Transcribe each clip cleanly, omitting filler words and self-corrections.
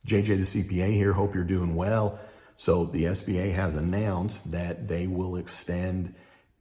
JJ the CPA here. Hope you're doing well. So the SBA has announced that they will extend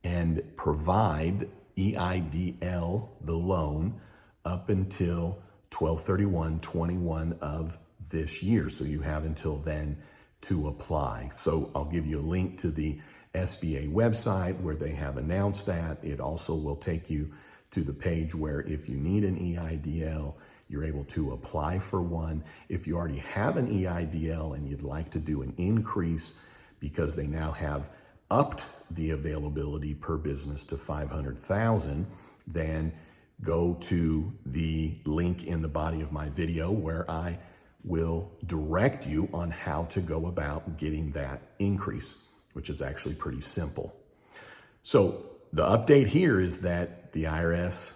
and provide EIDL, the loan, up until 12/31/21 of this year. So you have until then to apply. So I'll give you a link to the SBA website where they have announced that. It also will take you to the page where if you need an EIDL, you're able to apply for one. If you already have an EIDL and you'd like to do an increase because they now have upped the availability per business to 500,000, then go to the link in the body of my video where I will direct you on how to go about getting that increase, which is actually pretty simple. So the update here is that the IRS,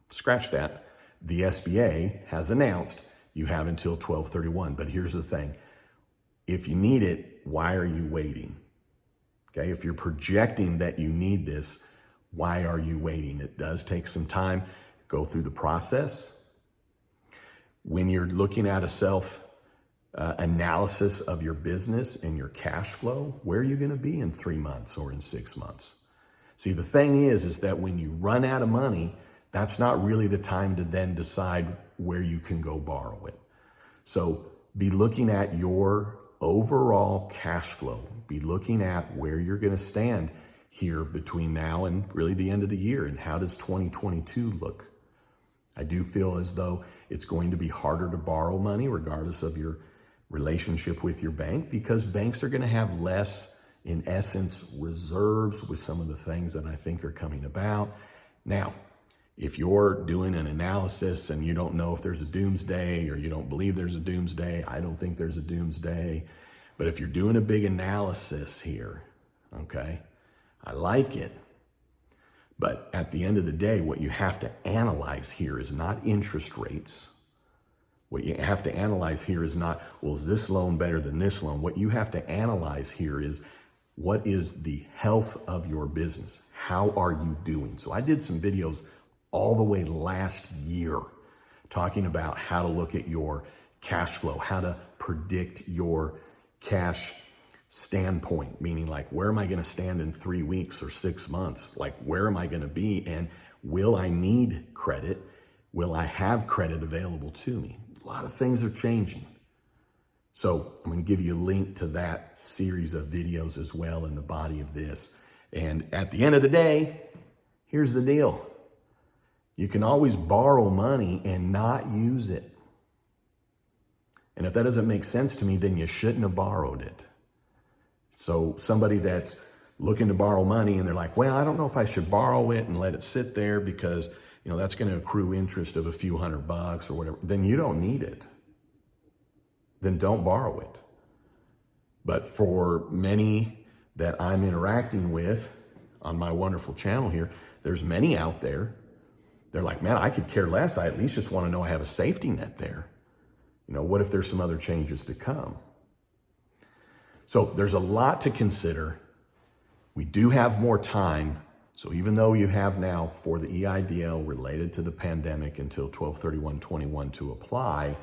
scratch that, the SBA has announced you have until 12/31. But here's the thing. If you need it, why are you waiting? Okay, if you're projecting that you need this, why are you waiting? It does take some time. Go through the process. When you're looking at a self-analysis of your business and your cash flow, where are you going to be in 3 months or in 6 months? See, the thing is that when you run out of money, that's not really the time to then decide where you can go borrow it. So be looking at your overall cash flow. Be looking at where you're going to stand here between now and really the end of the year. And how does 2022 look? I do feel as though it's going to be harder to borrow money regardless of your relationship with your bank, because banks are going to have less, in essence, reserves with some of the things that I think are coming about. Now, if you're doing an analysis and you don't know if there's a doomsday or you don't believe there's a doomsday, I don't think there's a doomsday. But if you're doing a big analysis here, okay, I like it. But at the end of the day, what you have to analyze here is not interest rates. What you have to analyze here is not, well, is this loan better than this loan? What you have to analyze here is, what is the health of your business? How are you doing? So I did some videos all the way last year talking about how to look at your cash flow, how to predict your cash standpoint, meaning like, where am I going to stand in 3 weeks or 6 months? Like, where am I going to be? And will I need credit? Will I have credit available to me? A lot of things are changing. So I'm going to give you a link to that series of videos as well in the body of this. And at the end of the day, here's the deal. You can always borrow money and not use it. And if that doesn't make sense to me, then you shouldn't have borrowed it. So somebody that's looking to borrow money and they're like, well, I don't know if I should borrow it and let it sit there because, you know, that's going to accrue interest of a few $100 or whatever. Then you don't need it. Then don't borrow it. But for many that I'm interacting with on my wonderful channel here, there's many out there. They're like, man, I could care less. I at least just want to know I have a safety net there. You know, what if there's some other changes to come? So there's a lot to consider. We do have more time. So even though you have now for the EIDL related to the pandemic until 12/31/21 to apply,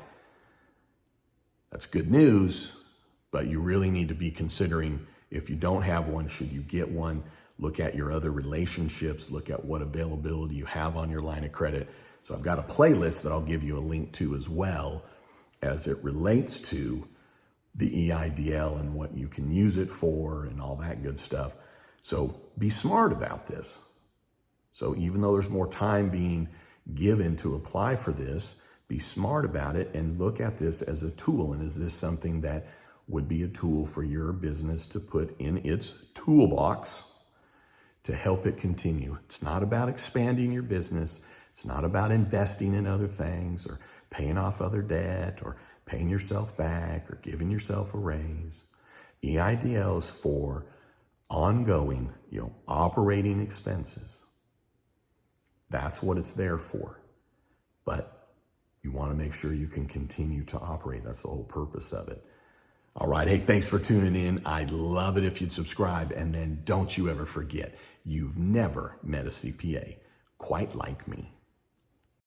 that's good news, but you really need to be considering, if you don't have one, should you get one? Look at your other relationships, look at what availability you have on your line of credit. So I've got a playlist that I'll give you a link to as well as it relates to the EIDL and what you can use it for and all that good stuff. So be smart about this. So even though there's more time being given to apply for this, be smart about it and look at this as a tool. And is this something that would be a tool for your business to put in its toolbox to help it continue? It's not about expanding your business. It's not about investing in other things or paying off other debt or paying yourself back or giving yourself a raise. EIDL is for ongoing, operating expenses. That's what it's there for. But you want to make sure you can continue to operate. That's the whole purpose of it. All right. Hey, thanks for tuning in. I'd love it if you'd subscribe. And then don't you ever forget, you've never met a CPA quite like me.